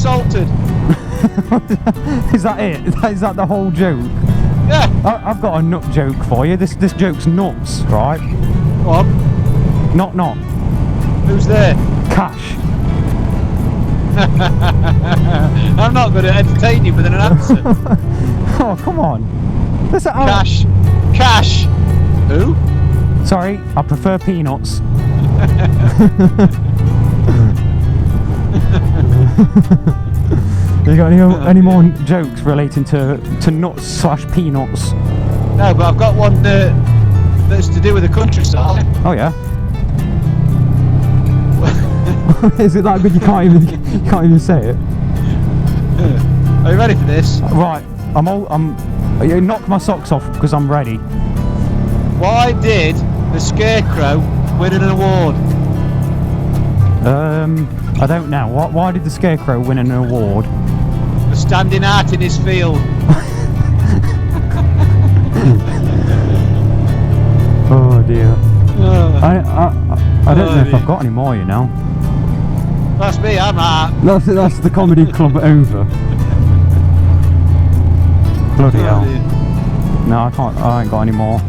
assaulted. Is that it? Is that the whole joke? Yeah. I've got a nut joke for you. This joke's nuts, right? Go on. Not. Who's there? Cash. I'm not going to entertain you with an answer. Oh, come on. Listen, Cash. Cash. Who? Sorry, I prefer peanuts. You got any more jokes relating to nuts / peanuts? No, but I've got one that's to do with the countryside. Oh yeah. Is it that good? You can't even say it. Are you ready for this? Right, you knock my socks off because I'm ready. Why did the Scarecrow win an award? I don't know. Why did the Scarecrow win an award? For standing out in his field. Oh dear. I don't know if I've got any more, you know. That's me, I'm out. That's the comedy club over. Bloody hell. Dear. No, I ain't got any more.